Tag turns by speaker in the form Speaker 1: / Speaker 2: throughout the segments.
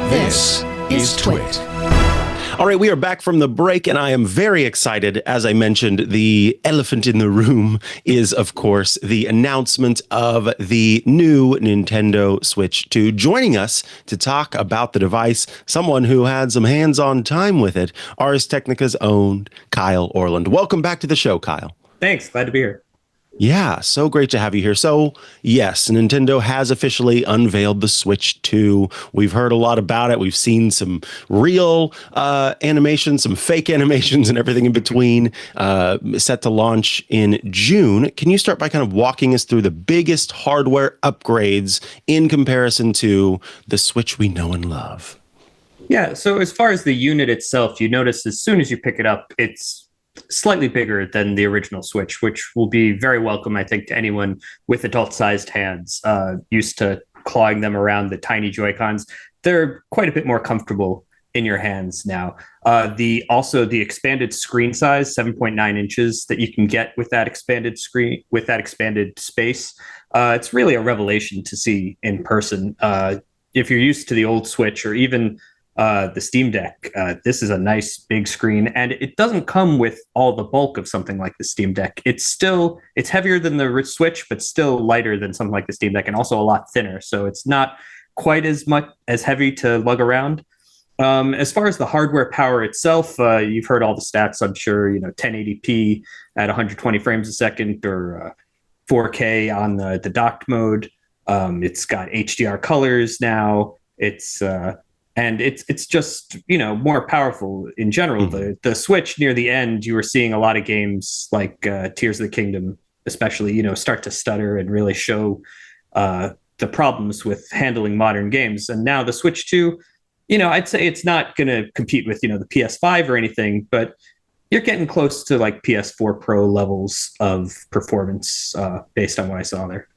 Speaker 1: This is TWiT.
Speaker 2: All right, we are back from the break, and I am very excited. As I mentioned, the elephant in the room is, of course, the announcement of the new Nintendo Switch 2. Joining us to talk about the device, someone who had some hands-on time with it, Ars Technica's own Kyle Orland. Welcome back to the show, Kyle.
Speaker 3: Thanks. Glad to be here.
Speaker 2: Yeah, so great to have you here. So, yes, Nintendo has officially unveiled the Switch 2. We've heard a lot about it. We've seen some real animations, some fake animations, and everything in between, set to launch in June. Can you start by kind of walking us through the biggest hardware upgrades in comparison to the Switch we know and love?
Speaker 3: Yeah, so as far as the unit itself, you notice as soon as you pick it up, it's slightly bigger than the original Switch, which will be very welcome, I think, to anyone with adult-sized hands, used to clawing them around the tiny Joy-Cons. They're quite a bit more comfortable in your hands now. Also the expanded screen size, 7.9 inches, that you can get with that expanded screen, with that expanded space. It's really a revelation to see in person. If you're used to the old Switch or even the Steam Deck, this is a nice big screen, and it doesn't come with all the bulk of something like the Steam Deck. It's heavier than the Switch, but still lighter than something like the Steam Deck, and also a lot thinner. So it's not quite as heavy to lug around. As far as the hardware power itself, you've heard all the stats, I'm sure, 1080p at 120 frames a second, or 4K on the docked mode. It's got HDR colors now. And it's just, more powerful in general. Mm-hmm. The Switch near the end, you were seeing a lot of games like Tears of the Kingdom, especially, start to stutter and really show the problems with handling modern games. And now the Switch 2, I'd say it's not going to compete with, the PS5 or anything, but you're getting close to like PS4 Pro levels of performance based on what I saw there.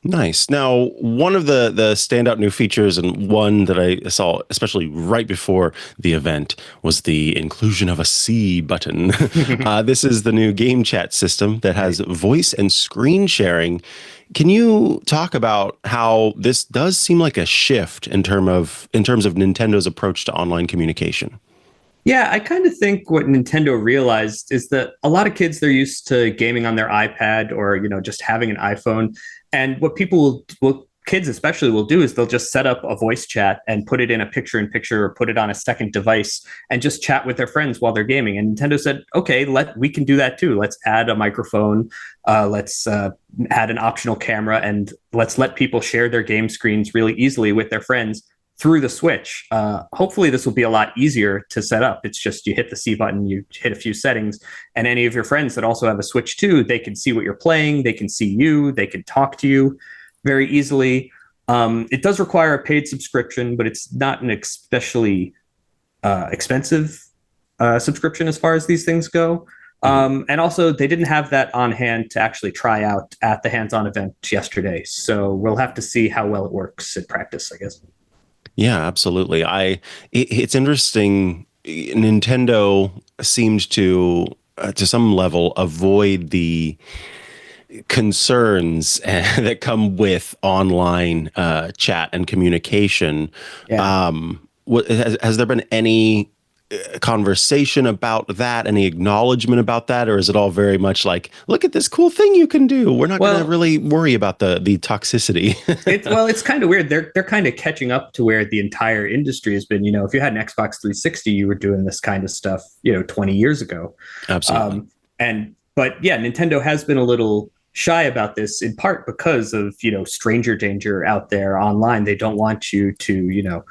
Speaker 2: Nice. Now, one of the standout new features, and one that I saw especially right before the event, was the inclusion of a C button. This is the new game chat system that has voice and screen sharing. Can you talk about how this does seem like a shift in terms of Nintendo's approach to online communication?
Speaker 3: Yeah, I kind of think what Nintendo realized is that a lot of kids, they're used to gaming on their iPad or, just having an iPhone. And what kids especially will do is they'll just set up a voice chat and put it in a picture-in-picture or put it on a second device and just chat with their friends while they're gaming. And Nintendo said, okay, we can do that too. Let's add a microphone. Let's add an optional camera, and let's let people share their game screens really easily with their friends through the Switch. Hopefully this will be a lot easier to set up. It's just you hit the C button, you hit a few settings, and any of your friends that also have a Switch 2, they can see what you're playing, they can see you, they can talk to you very easily. It does require a paid subscription, but it's not an especially expensive subscription as far as these things go. And also, they didn't have that on hand to actually try out at the hands-on event yesterday. So we'll have to see how well it works in practice, I guess.
Speaker 2: Yeah, absolutely. It's interesting. Nintendo seemed to some level, avoid the concerns that come with online chat and communication. Yeah. Has there been any conversation about that, any acknowledgement about that, or is it all very much like, look at this cool thing you can do? We're not going to really worry about the toxicity.
Speaker 3: It's kind of weird. They're kind of catching up to where the entire industry has been. If you had an Xbox 360, you were doing this kind of stuff, 20 years ago.
Speaker 2: Absolutely.
Speaker 3: But yeah, Nintendo has been a little shy about this, in part because of, stranger danger out there online. They don't want you to,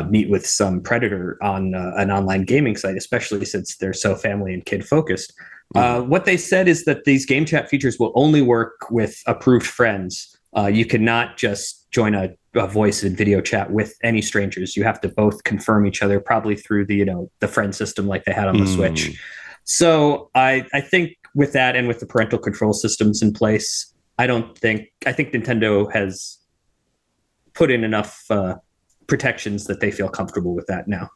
Speaker 3: meet with some predator on an online gaming site, especially since they're so family and kid focused. Mm-hmm. What they said is that these game chat features will only work with approved friends. You cannot just join a voice and video chat with any strangers. You have to both confirm each other, probably through the friend system like they had on the Switch. So I think with that, and with the parental control systems in place, I think Nintendo has put in enough protections that they feel comfortable with that now.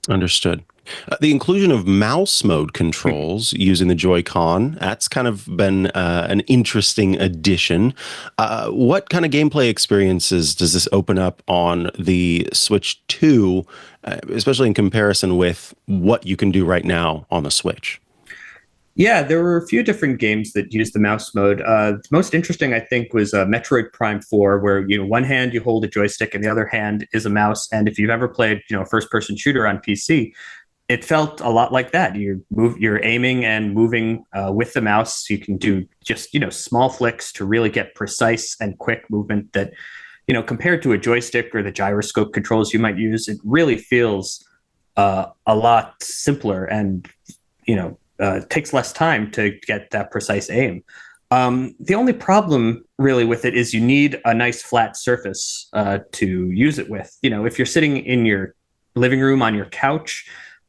Speaker 2: Understood. The inclusion of mouse mode controls using the Joy-Con, that's kind of been an interesting addition. What kind of gameplay experiences does this open up on the Switch 2, especially in comparison with what you can do right now on the Switch?
Speaker 3: Yeah, there were a few different games that used the mouse mode. The most interesting, I think, was Metroid Prime 4, where one hand you hold a joystick and the other hand is a mouse. And if you've ever played, a first-person shooter on PC, it felt a lot like that. You're aiming and moving with the mouse. You can do just small flicks to really get precise and quick movement. That compared to a joystick or the gyroscope controls you might use, it really feels a lot simpler and takes less time to get that precise aim. The only problem really with it is you need a nice flat surface to use it with. If you're sitting in your living room on your couch,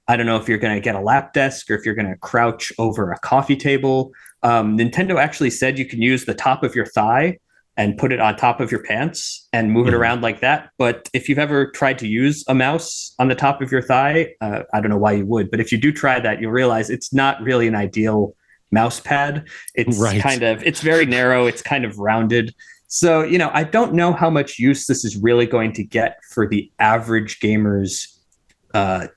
Speaker 3: I don't know if you're going to get a lap desk or if you're going to crouch over a coffee table. Nintendo actually said you can use the top of your thigh and put it on top of your pants and move it around like that. But if you've ever tried to use a mouse on the top of your thigh, I don't know why you would, but if you do try that, you'll realize it's not really an ideal mouse pad. It's it's very narrow. It's kind of rounded. So, I don't know how much use this is really going to get for the average gamer's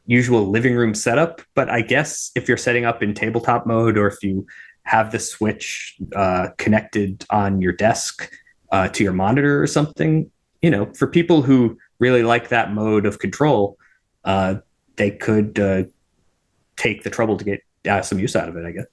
Speaker 3: usual living room setup. But I guess if you're setting up in tabletop mode, or if you have the Switch connected on your desk, to your monitor or something, for people who really like that mode of control, they could take the trouble to get some use out of it, I guess.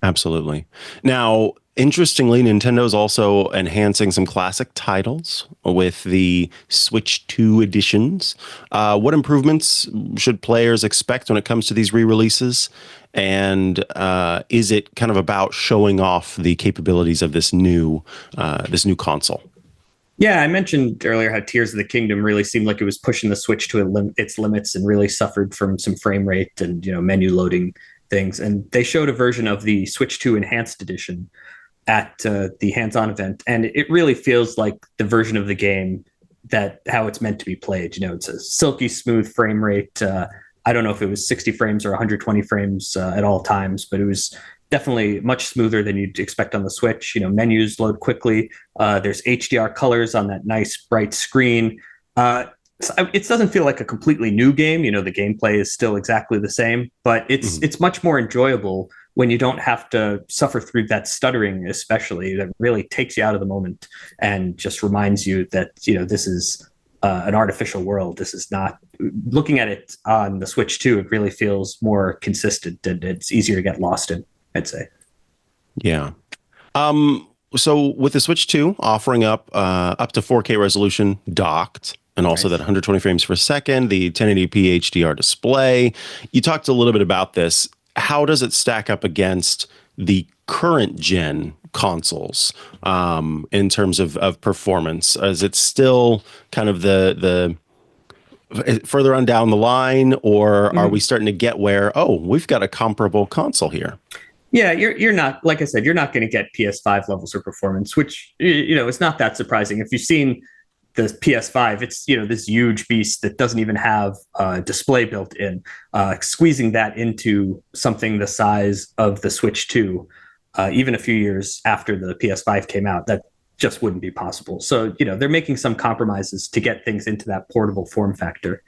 Speaker 2: Absolutely. Now, interestingly, Nintendo's also enhancing some classic titles with the Switch 2 editions. What improvements should players expect when it comes to these re-releases? And is it kind of about showing off the capabilities of this new console?
Speaker 3: Yeah, I mentioned earlier how Tears of the Kingdom really seemed like it was pushing the Switch to its limits and really suffered from some frame rate and menu loading things. And they showed a version of the Switch 2 Enhanced Edition at the hands-on event, and it really feels like the version of the game how it's meant to be played. It's a silky smooth frame rate. I don't know if it was 60 frames or 120 frames at all times, but it was definitely much smoother than you'd expect on the Switch. Menus load quickly. There's HDR colors on that nice bright screen. It doesn't feel like a completely new game. The gameplay is still exactly the same, but it's much more enjoyable when you don't have to suffer through that stuttering, especially. That really takes you out of the moment and just reminds you that this is an artificial world. This is not. Looking at it on the Switch 2, it really feels more consistent and it's easier to get lost in, I'd say.
Speaker 2: Yeah. So with the Switch 2 offering up to 4K resolution docked, and also that 120 frames per second, the 1080p HDR display, you talked a little bit about this. How does it stack up against the current gen consoles in terms of performance? Is it still kind of the further on down the line, or are we starting to get where, we've got a comparable console here?
Speaker 3: Yeah, you're not, like I said, you're not going to get PS5 levels of performance, which, it's not that surprising. If you've seen the PS5, it's, this huge beast that doesn't even have a display built in. Squeezing that into something the size of the Switch 2, even a few years after the PS5 came out, that just wouldn't be possible. So, they're making some compromises to get things into that portable form factor.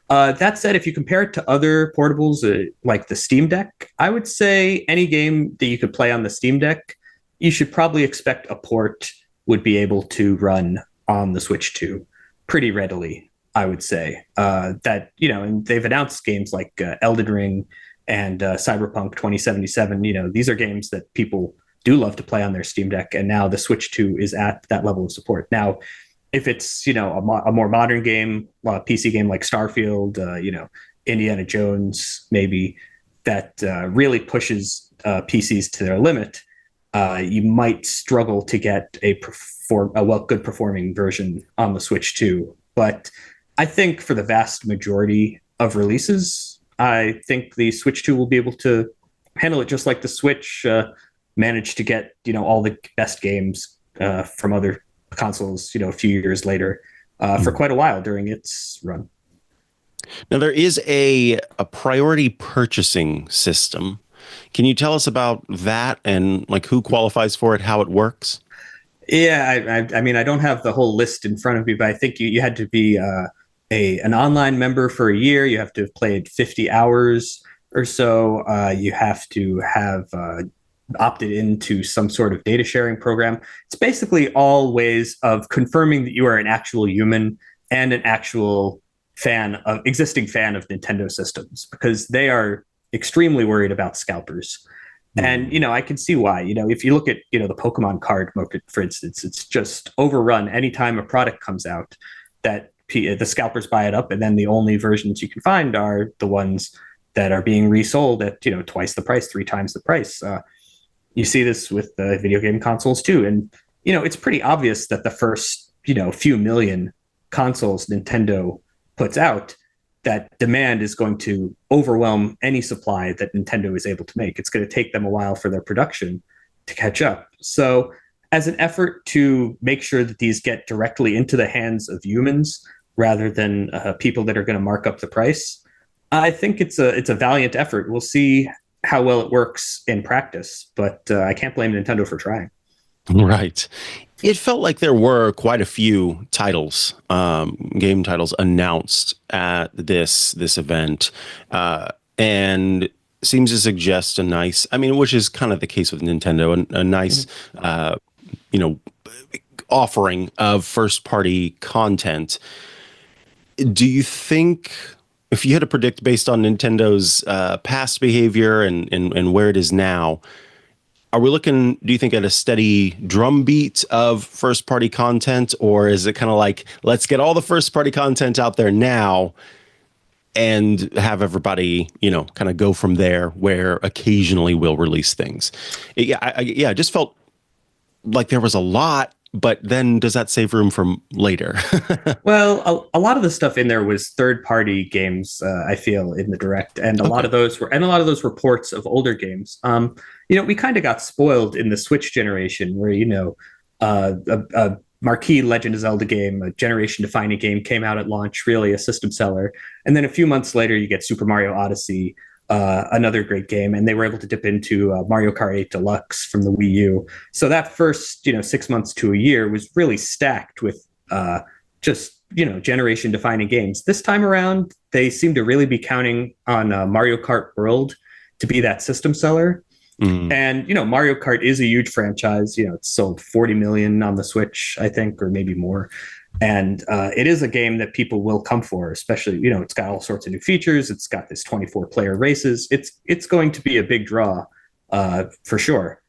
Speaker 3: That said, if you compare it to other portables like the Steam Deck, I would say any game that you could play on the Steam Deck, you should probably expect a port would be able to run on the Switch 2 pretty readily, I would say. And they've announced games like Elden Ring and Cyberpunk 2077. These are games that people do love to play on their Steam Deck, and now the Switch 2 is at that level of support. Now, if it's a more modern game, a PC game like Starfield, Indiana Jones, maybe that really pushes PCs to their limit, you might struggle to get a good performing version on the Switch 2. But I think for the vast majority of releases, I think the Switch 2 will be able to handle it just like the Switch managed to get all the best games from other consoles a few years later for quite a while during its run.
Speaker 2: Now there is a priority purchasing system. Can you tell us about that and like who qualifies for it, how it works?
Speaker 3: Yeah, I mean, I don't have the whole list in front of me, but I think you had to be an online member for a year. You have to have played 50 hours or so. You have to have opted into some sort of data sharing program. It's basically all ways of confirming that you are an actual human and an actual existing fan of Nintendo systems, because they are extremely worried about scalpers. And, I can see why. If you look at, the Pokemon card market, for instance, it's just overrun anytime a product comes out that the scalpers buy it up. And then the only versions you can find are the ones that are being resold at, twice the price, three times the price. You see this with the video game consoles too. And, it's pretty obvious that the first, few million consoles Nintendo puts out, that demand is going to overwhelm any supply that Nintendo is able to make. It's going to take them a while for their production to catch up. So, as an effort to make sure that these get directly into the hands of humans rather than people that are going to mark up the price, I think it's a valiant effort. We'll see how well it works in practice, but I can't blame Nintendo for trying.
Speaker 2: Right. It felt like there were quite a few titles, game titles announced at this event, and seems to suggest which is kind of the case with Nintendo, a nice, offering of first-party content. Do you think, if you had to predict based on Nintendo's past behavior and where it is now, are we looking, do you think, at a steady drumbeat of first-party content, or is it kind of like, let's get all the first-party content out there now and have everybody, kind of go from there, where occasionally we'll release things? I just felt like there was a lot, but then does that save room for later?
Speaker 3: Well, a lot of the stuff in there was third-party games. I feel in the direct, and a lot of those were ports of older games. We kind of got spoiled in the Switch generation, where a marquee Legend of Zelda game, a generation-defining game, came out at launch, really a system seller, and then a few months later, you get Super Mario Odyssey, another great game, and they were able to dip into Mario Kart 8 Deluxe from the Wii U. So that first, 6 months to a year was really stacked with just generation defining games. This time around, they seem to really be counting on Mario Kart World to be that system seller. And Mario Kart is a huge franchise. It's sold 40 million on the Switch, I think, or maybe more. And it is a game that people will come for, especially, it's got all sorts of new features. It's got this 24-player races. It's going to be a big draw for sure.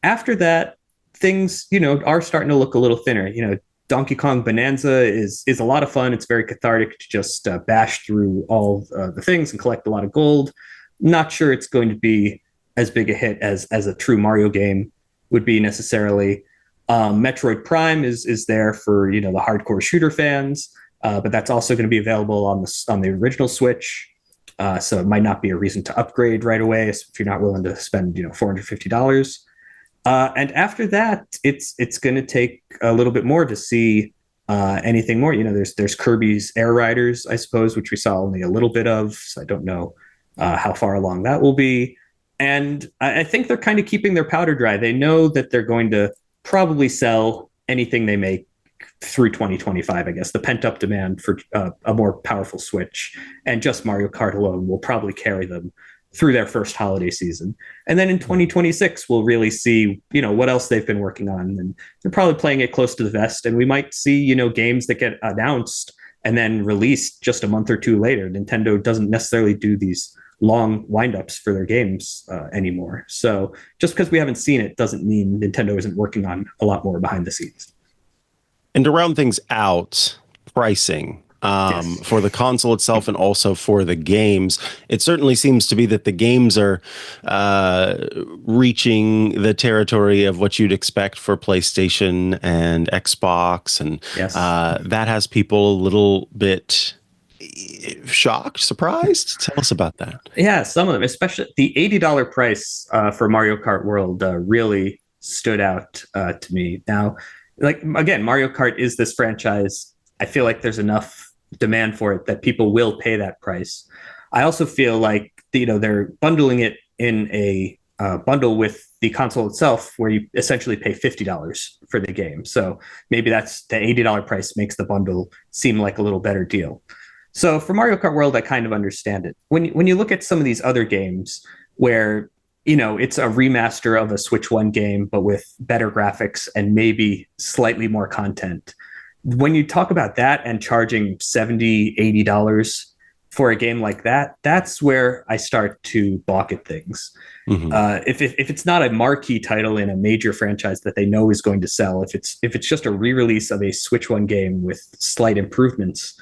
Speaker 3: After that, things, are starting to look a little thinner. Donkey Kong Bonanza is a lot of fun. It's very cathartic to just bash through all the things and collect a lot of gold. Not sure it's going to be as big a hit as a true Mario game would be necessarily. Metroid Prime is there for the hardcore shooter fans, but that's also going to be available on the original Switch. So it might not be a reason to upgrade right away if you're not willing to spend $450. And after that, it's going to take a little bit more to see anything more. There's Kirby's Air Riders, I suppose, which we saw only a little bit of. So I don't know how far along that will be. And I think they're kind of keeping their powder dry. They know that they're going to probably sell anything they make through 2025, I guess. The pent-up demand for a more powerful Switch and just Mario Kart alone will probably carry them through their first holiday season. And then in 2026, we'll really see, what else they've been working on. And they're probably playing it close to the vest. And we might see, games that get announced and then released just a month or two later. Nintendo doesn't necessarily do these long windups for their games anymore. So just because we haven't seen it doesn't mean Nintendo isn't working on a lot more behind the scenes.
Speaker 2: And to round things out, pricing for the console itself and also for the games, it certainly seems to be that the games are reaching the territory of what you'd expect for PlayStation and Xbox. And that has people a little bit shocked, surprised. Tell us about that.
Speaker 3: Yeah, some of them, especially the $80 price for Mario Kart World really stood out to me. Now, like, again, Mario Kart is this franchise. I feel like there's enough demand for it that people will pay that price. I also feel like, they're bundling it in a bundle with the console itself, where you essentially pay $50 for the game. So maybe that's the $80 price makes the bundle seem like a little better deal. So for Mario Kart World, I kind of understand it. When you look at some of these other games where, it's a remaster of a Switch 1 game, but with better graphics and maybe slightly more content. When you talk about that and charging $70, $80 for a game like that, that's where I start to balk at things. Mm-hmm. If it's not a marquee title in a major franchise that they know is going to sell, if it's just a re-release of a Switch 1 game with slight improvements,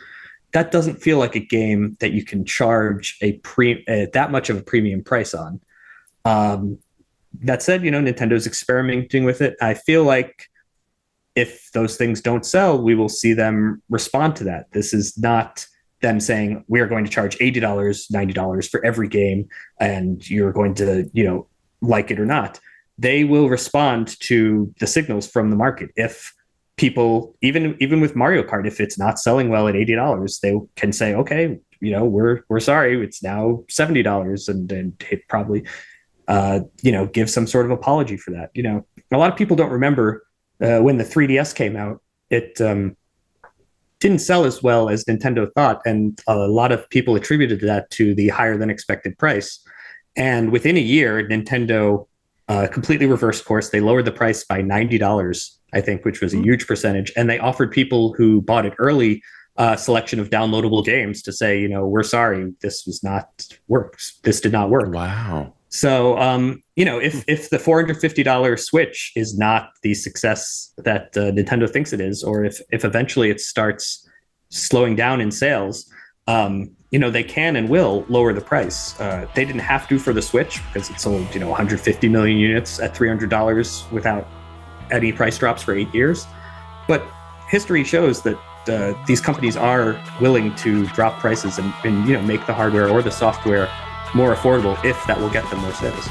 Speaker 3: that doesn't feel like a game that you can charge that much of a premium price on. That said, Nintendo's experimenting with it. I feel like if those things don't sell, we will see them respond to that. This is not them saying we are going to charge $80, $90 for every game, and you're going to, like it or not. They will respond to the signals from the market. If people, even with Mario Kart, if it's not selling well at $80, they can say, okay, we're sorry, it's now $70, and it probably, give some sort of apology for that. A lot of people don't remember when the 3DS came out, it didn't sell as well as Nintendo thought, and a lot of people attributed that to the higher than expected price. And within a year, Nintendo completely reversed course. They lowered the price by $90, I think, which was a huge percentage, and they offered people who bought it early a selection of downloadable games to say, we're sorry, this did not work.
Speaker 2: Wow.
Speaker 3: So, if the $450 Switch is not the success that Nintendo thinks it is, or if eventually it starts slowing down in sales, they can and will lower the price. They didn't have to for the Switch because it sold, 150 million units at $300 without any price drops for 8 years. But history shows that these companies are willing to drop prices and make the hardware or the software more affordable if that will get them more sales.